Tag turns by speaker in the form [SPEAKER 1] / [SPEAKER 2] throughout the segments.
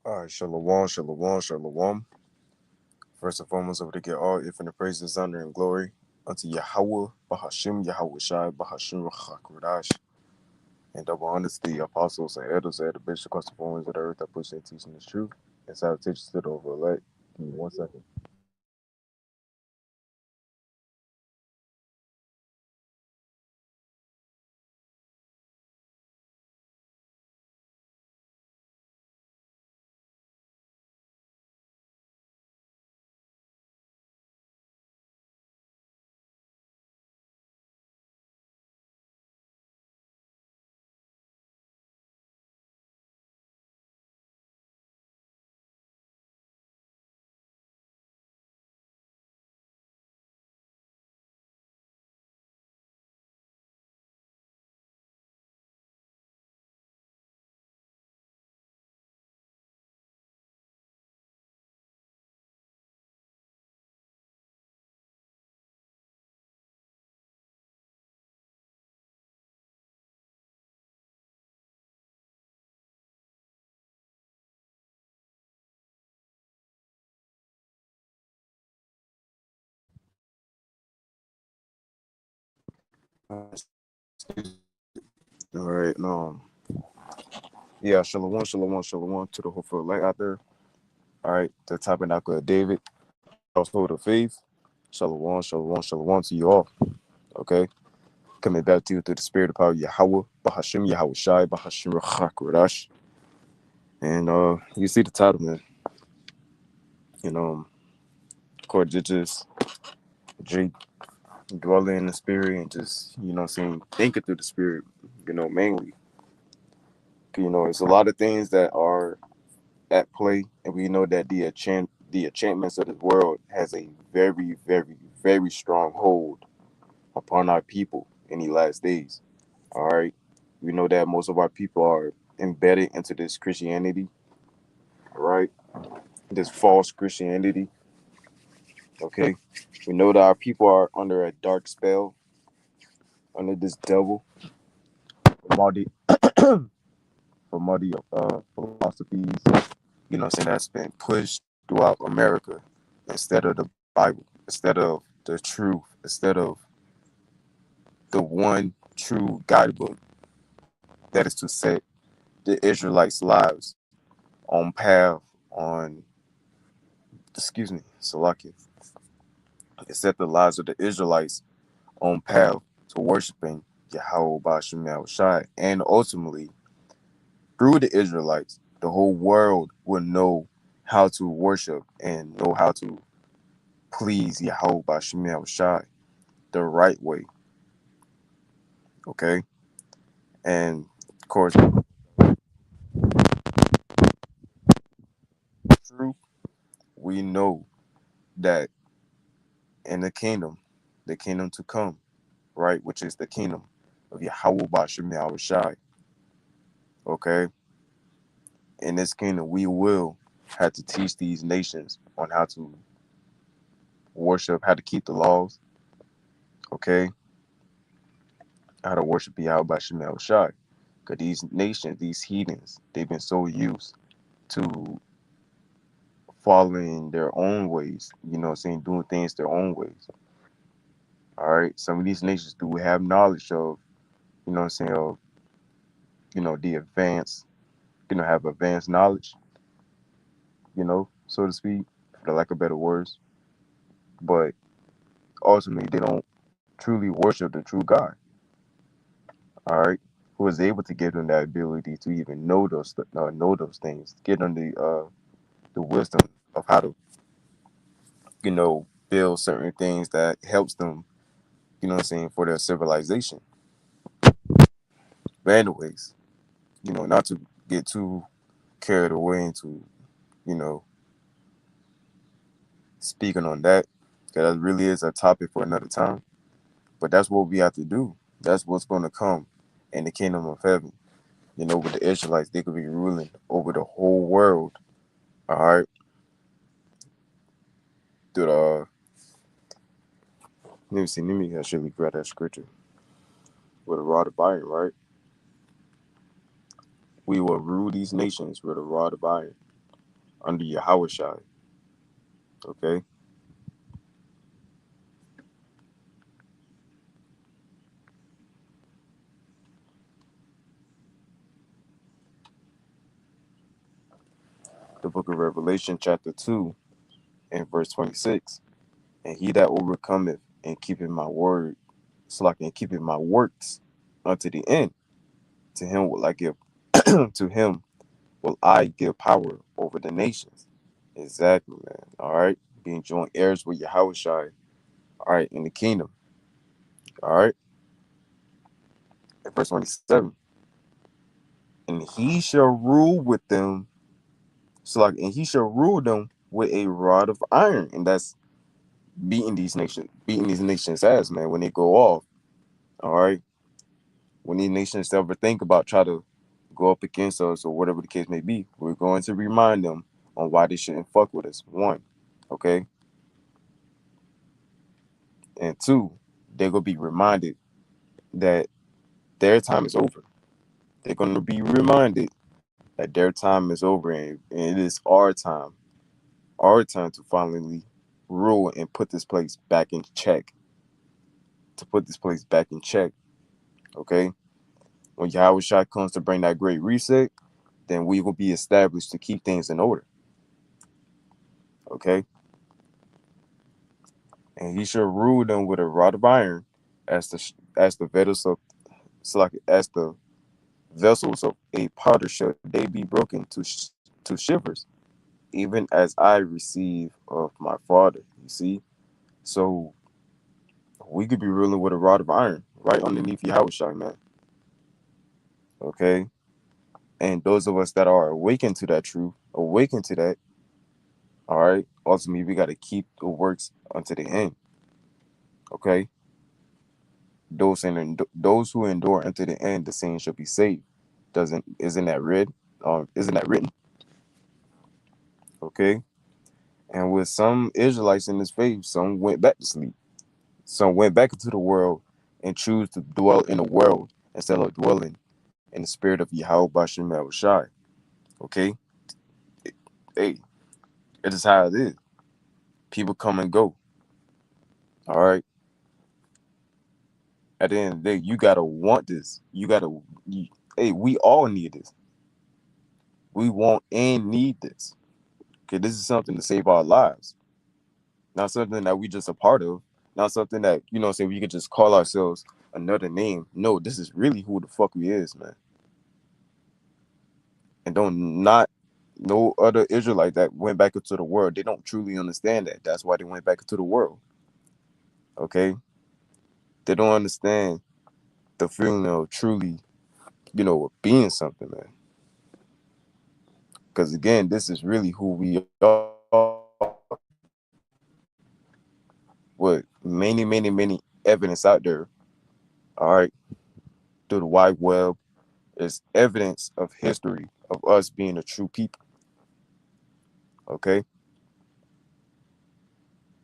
[SPEAKER 1] All right, shalom, shalom, shalom. First and foremost, I would give all infinite praises, honor, and glory unto Yahweh, Bahashim, Yahweh Shai, Bahashim, Rachakodash, and double honors to the apostles and elders and the bishop across the four winds of the earth that push their teaching is true. And salutations to the overelect. Give me 1 second. All right, no. Yeah, shalom, shalom, shalom to the hopeful elect out there. All right, the tabernacle of David, household of faith. Shalom, shalom, shalom to you all. Okay. Coming back to you through the spirit of power, Yahweh, Bahashim, Yahweh Shai, Bahashim, Rachakodash. And you see the title, man. You know, of course, just Jake dwelling in the spirit and just, saying, thinking through the spirit, mainly. It's a lot of things that are at play, and we know that the enchantments of this world has a very, very, very strong hold upon our people in the last days. All right. We know that most of our people are embedded into this Christianity, all right? This false Christianity. Okay. We know that our people are under a dark spell, under this devil, muddy philosophies, saying that's been pushed throughout America instead of the Bible, instead of the truth, instead of the one true guidebook that is to set the Israelites' lives on path, on, Salakia, it set the lives of the Israelites on path to worshiping Yahweh Bashim Yahushai. And ultimately, through the Israelites, the whole world will know how to worship and know how to please Yahweh Bashim Yahushai the right way. Okay? And of course, true, we know that in the kingdom to come, right, which is the kingdom of Yahweh Bashim Yahushai, okay? In this kingdom, we will have to teach these nations on how to worship, how to keep the laws, okay? How to worship Yahweh by Shemel Shai. Because these nations, these heathens, they've been so used to following their own ways, doing things their own ways. All right. Some of these nations do have knowledge of, of, the advanced, have advanced knowledge, so to speak, for lack of better words. But ultimately, they don't truly worship the true God. All right, who is able to give them that ability to even know those things, give them the wisdom of how to build certain things that helps them, for their civilization. But anyways, not to get too carried away into you know speaking on that, because that really is a topic for another time. But that's what we have to do. That's what's going to come in the kingdom of heaven. With the Israelites, they could be ruling over the whole world. All right, through the let me see. Let me actually grab that scripture with a rod of iron, right? We will rule these nations with a rod of iron. under Yahweh Shai. Okay. The book of Revelation, chapter 2, and verse 26. And he that overcometh and keepeth my word, so like and keepeth my works unto the end, to him will I give to him will I give power over the nations. Exactly, man. All right. Being joint heirs with Yahweh Shai. All right, in the kingdom. All right. Verse 27. And he shall rule with them. So like and he shall rule them with a rod of iron. And that's beating these nations ass, man, when they go off. All right. When these nations ever think about try to go up against us or whatever the case may be, we're going to remind them on why they shouldn't fuck with us. One, okay, and two, they're gonna be reminded that their time is over. They're gonna be reminded that their time is over, and it is our time to finally rule and put this place back in check. To put this place back in check, okay. When Yahweh Shai comes to bring that great reset, then we will be established to keep things in order. Okay. And he shall rule them with a rod of iron, as the vessels of as the vessels of a potter shall they be broken to shivers, even as I receive of my Father. You see, so we could be ruling with a rod of iron right underneath Yahweh Shai, man. Okay, and those of us that are awakened to that truth, awakened to that, all right. Ultimately, we got to keep the works unto the end. Okay, those who endure unto the end, the same shall be saved. Doesn't isn't that read? Isn't that written? Okay. And with some Israelites in this faith, some went back to sleep. Some went back into the world and choose to dwell in the world instead of dwelling in the spirit of Yahweh Bashem Shai. Okay. Hey, it is how it is. People come and go. All right. At the end of the day, you gotta want this. Hey, we all need this. We want and need this. Okay, this is something to save our lives, not something that we just a part of, not something that say we could just call ourselves another name. No, this is really who the fuck we is, man. And don't not no other Israelite that went back into the world. They don't truly understand that. That's why they went back into the world. Okay, they don't understand the feeling of truly, being something, man. Because again, this is really who we are. With many, many, many evidence out there. All right, through the wide web is evidence of history of us being a true people. Okay,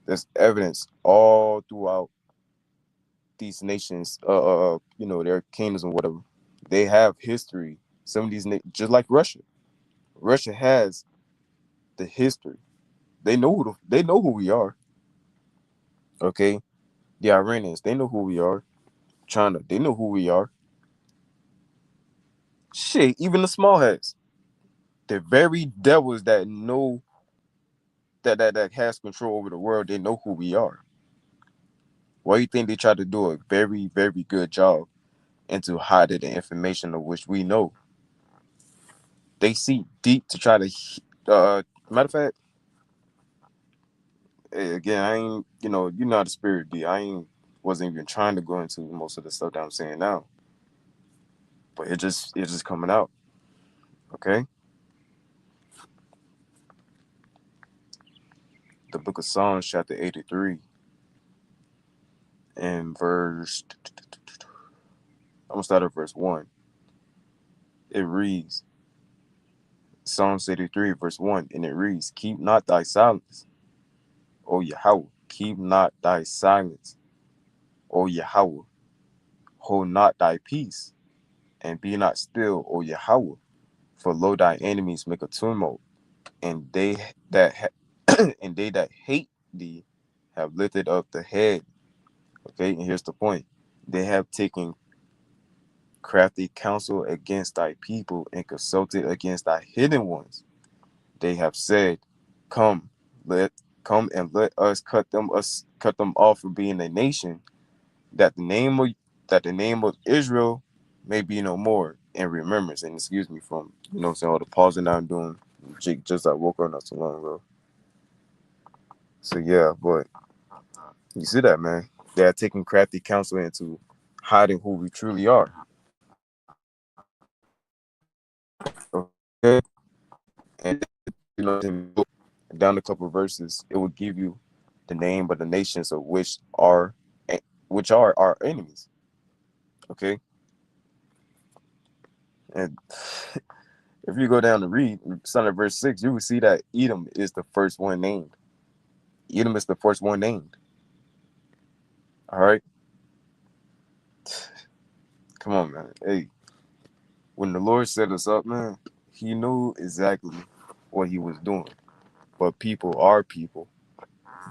[SPEAKER 1] there's evidence all throughout these nations. Their kingdoms and whatever. They have history. Some of these, just like Russia. Russia has the history. They know who we are. Okay, the Iranians, they know who we are. China, they know who we are. Shit, even the small hats, the very devils that know that has control over the world, they know who we are. Why do you think they try to do a very, very good job into hiding the information of which we know? They see deep to try to. Matter of fact, again, I ain't. You're not a spirit D. I ain't wasn't even trying to go into most of the stuff that I'm saying now, but it's just coming out. Okay, the Book of Psalms, chapter 83, and verse. I'm gonna start at verse 1. It reads, Psalms 83, verse 1, and it reads, "Keep not thy silence, O Yahweh, keep not thy silence, O Yahweh, hold not thy peace, and be not still, O Yahweh, for lo thy enemies make a tumult, and they that and they that hate thee have lifted up the head. Okay, and here's the point: they have taken crafty counsel against thy people and consulted against thy hidden ones. They have said, "Come, let come and let us cut them off from being a nation, that the name of Israel may be no more in remembrance." And excuse me from saying all the pausing I'm doing. Just I woke up not so long ago. So yeah, but you see that, man? They are taking crafty counsel into hiding who we truly are. Okay, and down a couple of verses, it will give you the name of the nations of which are our enemies. Okay, and if you go down to read, starting at verse 6, you will see that Edom is the first one named. Edom is the first one named. All right, come on, man. Hey, when the Lord set us up, man, He knew exactly what He was doing. But people are people.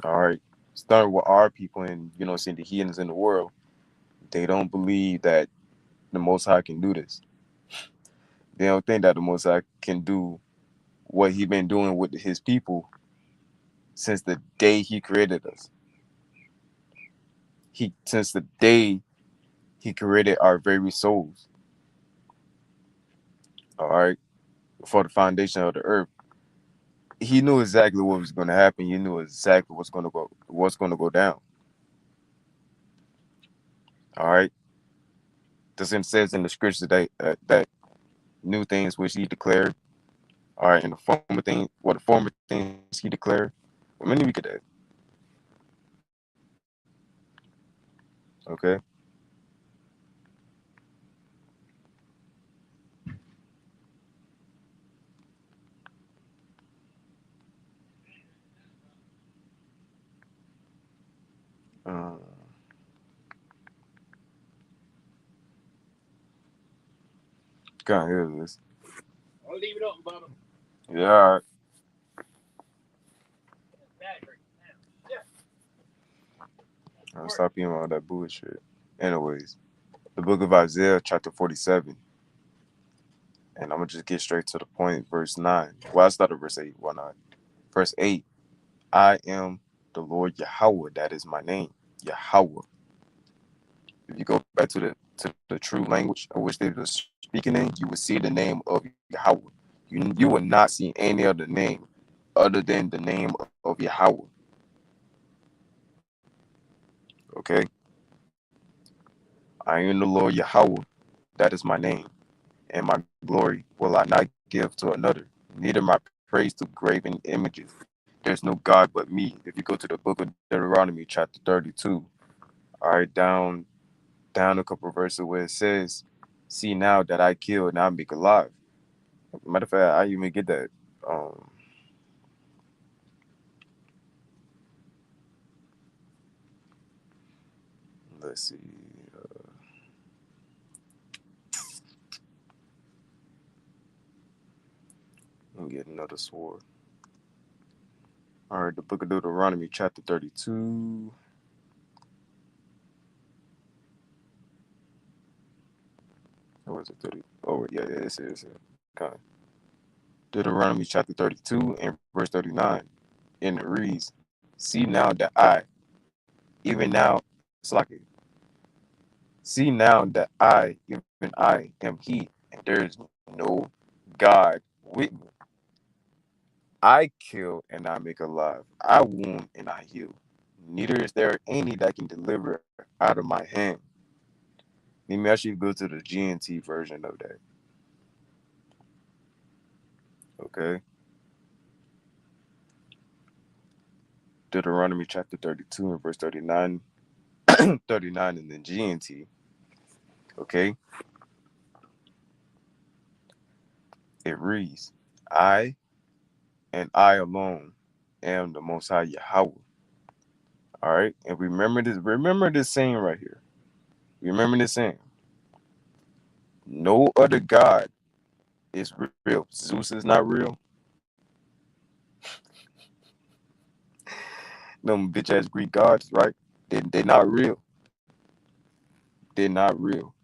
[SPEAKER 1] All right, starting with our people, and seeing the heathens in the world, they don't believe that the Most High can do this. They don't think that the Most High can do what He been doing with His people since the day He created us. Since the day He created our very souls. All right, for the foundation of the earth, He knew exactly what was going to happen. He knew exactly what's going to go down. All right, this says in the scriptures that new things which He declared. All right, and the former things He declared. Well, many we could that. Okay. Um, Can't hear this. I'll leave it open, Bubba. Yeah, all right. I'll stop being all that bullshit. Anyways, the book of Isaiah, chapter 47. And I'm going to just get straight to the point. Verse 9. Well, I started verse 8. Why not? Verse 8. I am the Lord Yahweh. That is my name. Yahweh. If you go back to the true language of which they were speaking in, you will see the name of Yahweh. You will not see any other name other than the name of Yahweh. Okay? I am the Lord Yahweh. That is my name. And my glory will I not give to another, neither my praise to graven images. There's no God but me. If you go to the book of Deuteronomy, chapter 32, all right, down a couple of verses where it says, "See now that I kill, now I make alive." Matter of fact, I even get that. Um, let's see. Let me get another sword. All right, the book of Deuteronomy, chapter 32. What was it? 30? Oh, yeah, it is. Okay. Deuteronomy, chapter 32, and verse 39. And it reads, "See now that even now, it's like it. See now that even I am He, and there is no God with me. I kill and I make alive. I wound and I heal. Neither is there any that can deliver out of my hand." Let me actually go to the GNT version of that. Okay. Deuteronomy chapter 32 and verse 39, 39 in the GNT. Okay. It reads, I and I alone am the Most High Yahweh. All right. And remember this saying right here. Remember this saying. No other God is real. Zeus is not real. them bitch ass Greek gods, right? They're not real. They're not real.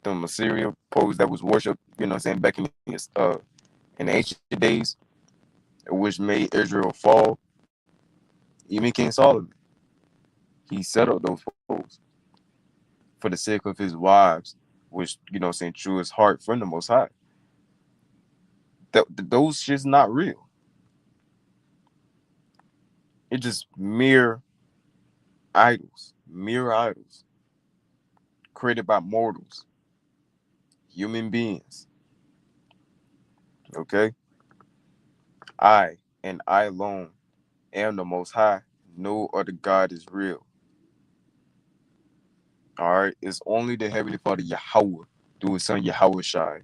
[SPEAKER 1] Them Assyria pose that was worshipped, back in the ancient days, which made Israel fall. Even King Solomon, he settled those poses for the sake of his wives, which true his heart from the Most High. Those shit's not real. It's just mere idols created by mortals, human beings. Okay, I and I alone am the Most High. No other God is real. All right, it's only the Heavenly Father Yahweh through His Son Yahweh Shai,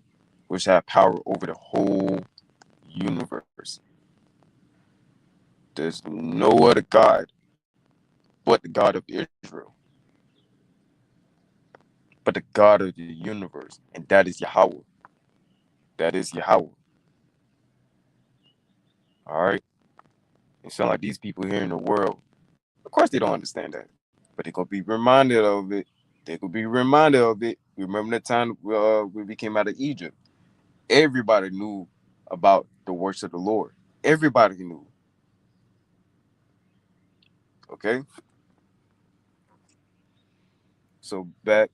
[SPEAKER 1] which have power over the whole universe. There's no other God but the God of Israel, but the God of the universe, and that is Yahweh. That is Yahweh. All right. It sounds like these people here in the world, of course, they don't understand that, but they're gonna be reminded of it. They could be reminded of it. Remember the time we came out of Egypt? Everybody knew about the works of the Lord. Everybody knew. Okay. So back.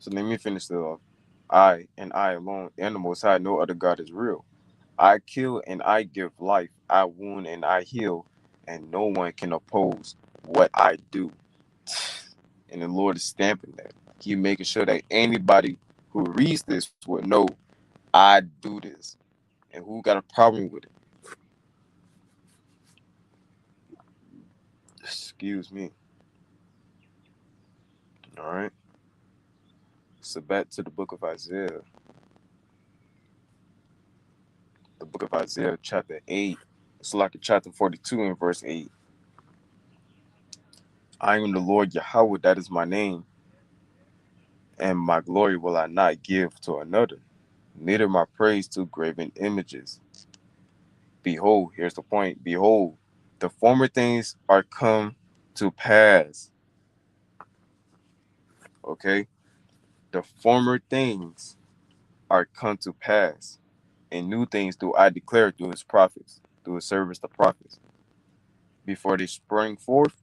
[SPEAKER 1] So let me finish this off. I and I alone, and the Most High, no other God is real. I kill and I give life. I wound and I heal, and no one can oppose what I do. And the Lord is stamping that. He making sure that anybody who reads this will know I do this. And who got a problem with it? Excuse me. All right. So back to the book of Isaiah. The book of Isaiah, chapter 8. It's like chapter 42 and verse 8. I am the Lord Yahweh, that is my name, and my glory will I not give to another, neither my praise to graven images. Behold, here's the point. Behold, the former things are come to pass. Okay? The former things are come to pass, and new things do I declare through his prophets, through his servants, the prophets. Before they spring forth,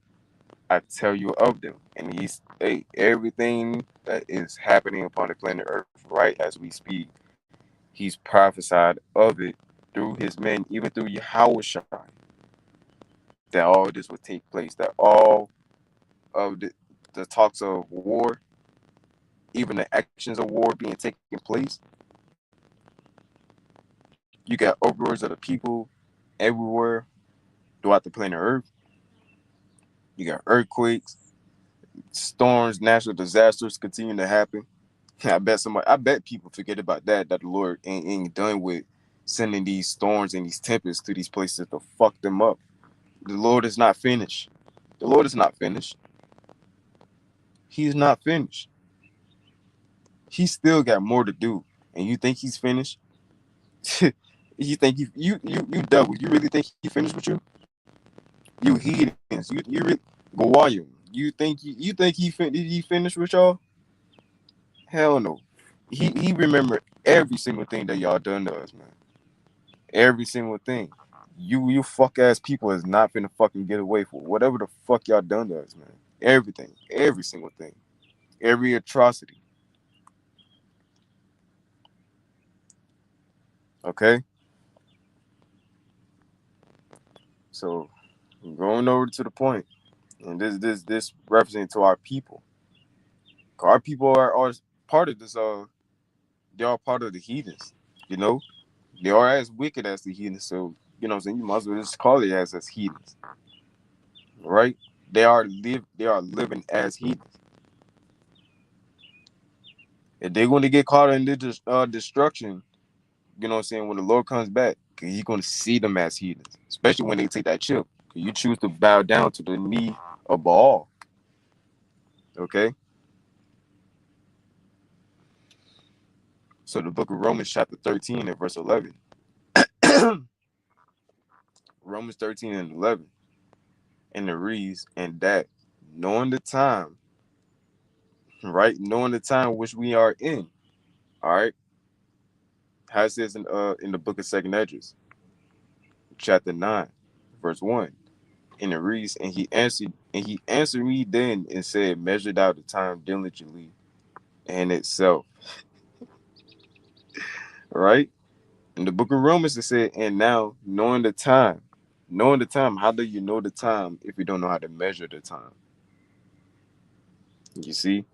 [SPEAKER 1] I tell you of them. And everything that is happening upon the planet Earth, right as we speak, he's prophesied of it through his men, even through Yahweh Shai, that all this would take place, that all of the talks of war, even the actions of war being taking place. You got uproars of the people everywhere throughout the planet Earth. You got earthquakes, storms, natural disasters continue to happen. I bet people forget about that. That the Lord ain't done with sending these storms and these tempests to these places to fuck them up. The Lord is not finished. The Lord is not finished. He's not finished. He still got more to do. And you think he's finished? You think you double? You really think he finished with you? You heathens. You really go on you. You think he finished with y'all? Hell no. He remembered every single thing that y'all done to us, man. Every single thing. You fuck ass people is not finna fucking get away for whatever the fuck y'all done to us, man. Everything. Every single thing. Every atrocity. Okay? So going over to the point. And this referencing to our people. Our people are part of this they are part of the heathens, you know? They are as wicked as the heathens, so what I'm saying, you might as well just call it as heathens. Right? They are living as heathens. If they're going to get caught in this destruction, when the Lord comes back, he's going to see them as heathens, especially when they take that chip. You choose to bow down to the knee of Baal. Okay? So the book of Romans chapter 13 and verse 11. Romans 13 and 11, and it reads, and that knowing the time, right? Knowing the time which we are in, all right? How it says in the book of Second Esdras, chapter 9, verse 1. And it reads, and he answered me then and said, measured out the time diligently and itself. Right? In the book of Romans, it said, and now knowing the time, how do you know the time if you don't know how to measure the time? You see,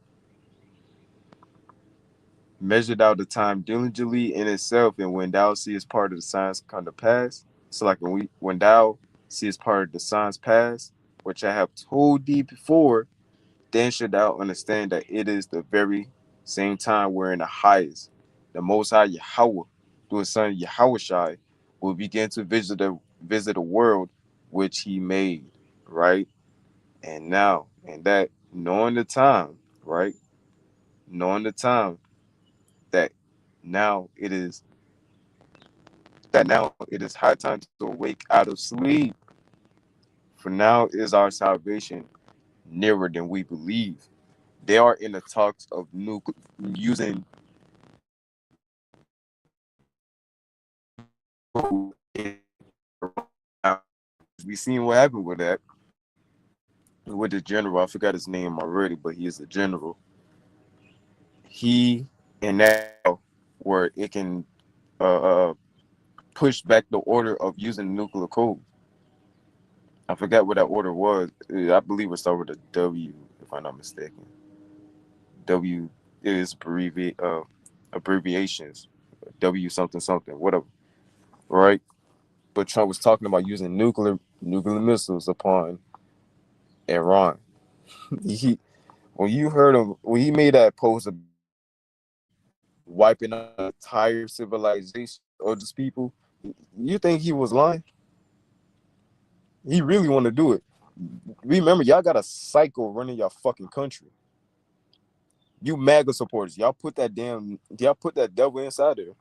[SPEAKER 1] measured out the time diligently in itself, and when thou seest part of the signs come to pass, so like when thou seest part of the signs pass, which I have told thee before, then should thou understand that it is the very same time wherein the highest, the most high Yahweh, through his son Yahushai, will begin to visit the world which he made, right? And now, and that knowing the time, right? Knowing the time that now it is now it is high time to awake out of sleep. For now is our salvation nearer than we believe. They are in the talks of using we seen what happened with that with the general. I forgot his name already, but he is a general. He and now where it can push back the order of using the nuclear code. I forgot what that order was. I believe it started with a W, if I'm not mistaken. W is abbreviations. W something something, whatever. Right? But Trump was talking about using nuclear missiles upon Iran. He when you heard him when he made that post about wiping out the entire civilization of these people, you think he was lying? He really want to do it. Remember, y'all got a psycho running your fucking country. You MAGA supporters, y'all put that devil inside there.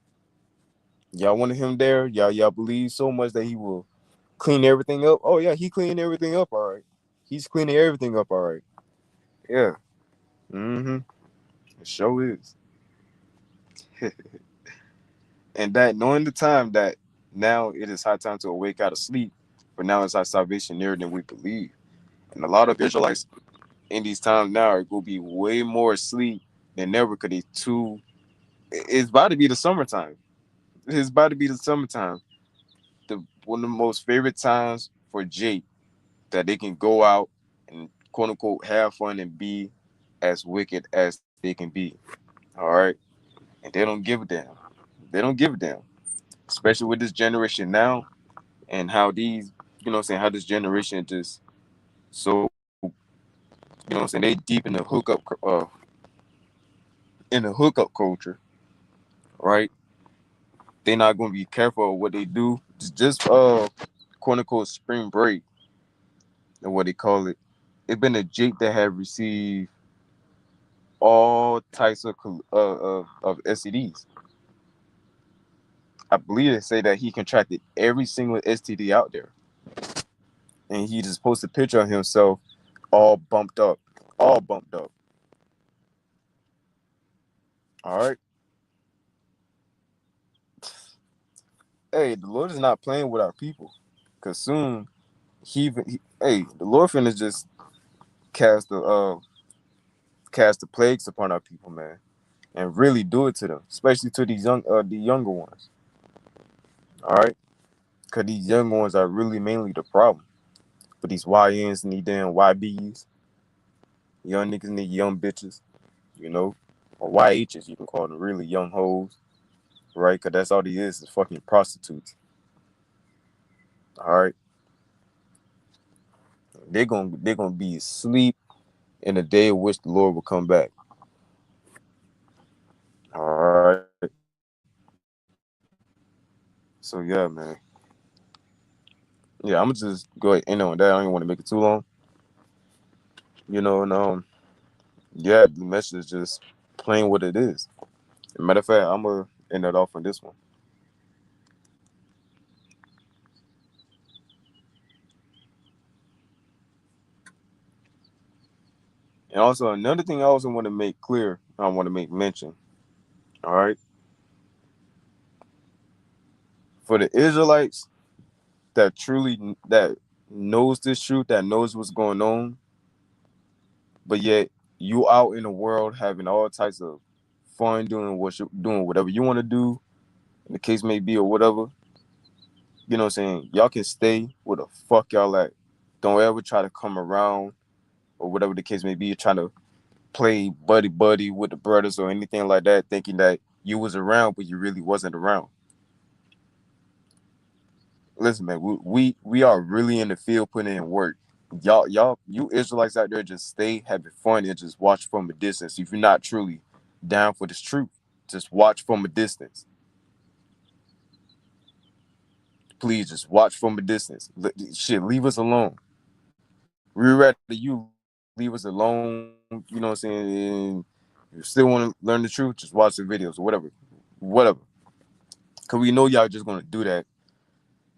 [SPEAKER 1] Y'all wanted him there. Y'all believe so much that he will clean everything up. Oh yeah, he cleaned everything up. All right, he's cleaning everything up. All right. Yeah. Mm-hmm. It sure is. And that knowing the time that now it is high time to awake out of sleep, for now is our salvation nearer than we believe. And a lot of Israelites in these times now are going to be way more asleep than never because they too. It's about to be the summertime. It's about to be the summertime. The one of the most favorite times for Jake that they can go out and quote unquote have fun and be as wicked as they can be. All right. And they don't give a damn. They don't give a damn. Especially with this generation now and how these, you know what I'm saying, how this generation just so, you know what I'm saying, they deep in the hookup culture, right? They not gonna be careful of what they do. Just quote unquote spring break and what they call it. It's been a Jake that have received all types of STDs. I believe they say that he contracted every single STD out there, and he just posted a picture of himself, all bumped up, all bumped up. All right. Hey, the Lord is not playing with our people, cause soon hey, the Lord finna just cast the plagues upon our people, man, and really do it to them, especially to the younger ones. All right, cause these younger ones are really mainly the problem. But these YNs and these damn YBs, young niggas need young bitches, you know, or YHs you can call them, really young hoes, right? Cause that's all they is fucking prostitutes. All right, they're gonna be asleep in the day of which the Lord will come back. All right. So yeah, man. Yeah, I'm gonna just go ahead and end on that. I don't even want to make it too long. And yeah, the message is just plain what it is. Matter of fact, I'm gonna end it off on this one. And also another thing I also want to make clear, I want to make mention. All right, for the Israelites that knows this truth, that knows what's going on, but yet you out in the world having all types of fun doing what you doing, whatever you want to do, the case may be, or whatever. You know what I'm saying? Y'all can stay where the fuck y'all at. Don't ever try to come around or whatever the case may be, trying to play buddy buddy with the brothers or anything like that, thinking that you was around but you really wasn't around. Listen, man, we are really in the field putting in work. You Israelites out there just stay having fun and just watch from a distance. If you're not truly down for this truth, just watch from a distance. Please just watch from a distance. Shit, leave us alone. We rather you leave us alone, you know what I'm saying? And you still want to learn the truth, just watch the videos or whatever. Whatever. Cause we know y'all just gonna do that,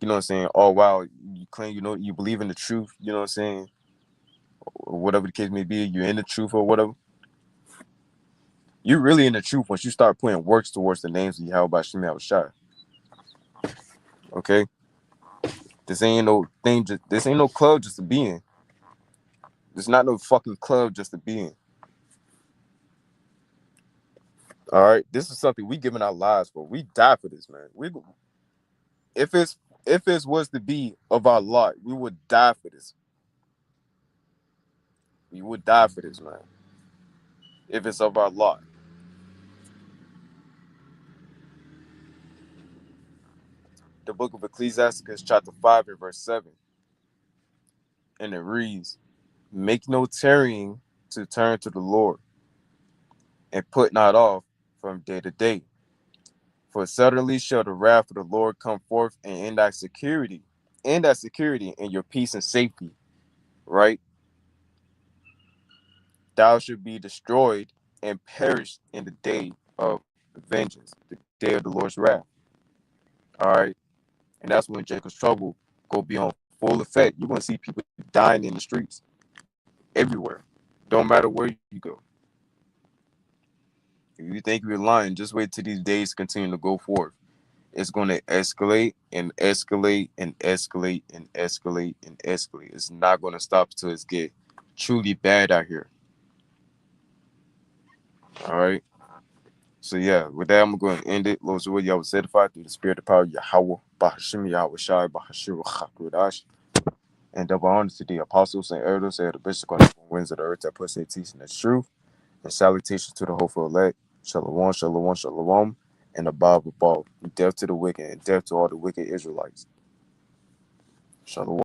[SPEAKER 1] you know what I'm saying? Oh wow, you claim you know you believe in the truth, you know what I'm saying? Or whatever the case may be, you're in the truth or whatever. You're really in the truth once you start putting works towards the names of Yahweh Shemi Shai. Okay? This ain't no thing, this ain't no club just to be in. There's not no fucking club just to be in. All right, this is something we giving our lives for. We die for this, man. We if it's if it was to be of our lot, we would die for this. We would die for this, man. If it's of our lot. The book of Ecclesiasticus, chapter 5 and verse 7, and it reads, "Make no tarrying to turn to the Lord, and put not off from day to day. For suddenly shall the wrath of the Lord come forth, and in that security, and your peace and safety, right? Thou should be destroyed and perish in the day of vengeance, the day of the Lord's wrath." All right. And that's when Jacob's trouble go be on full effect. You're gonna see people dying in the streets everywhere. Don't matter where you go. If you think you're lying, just wait till these days continue to go forth. It's going to escalate and escalate and escalate and escalate and escalate. It's not going to stop until it's get truly bad out here. All right. So yeah, with that, I'm going to end it. Lord's will, y'all was certified through the spirit of power, Yahweh, Bahashim Yahweh Shai, Bahashir Chakudash, and double honor to the apostles and elders and the bishop on the winds of the earth that puts their teaching the truth. And salutations to the hopeful elect. Shalom, shalom, shalom, and above, death to the wicked, and death to all the wicked Israelites. Shalom.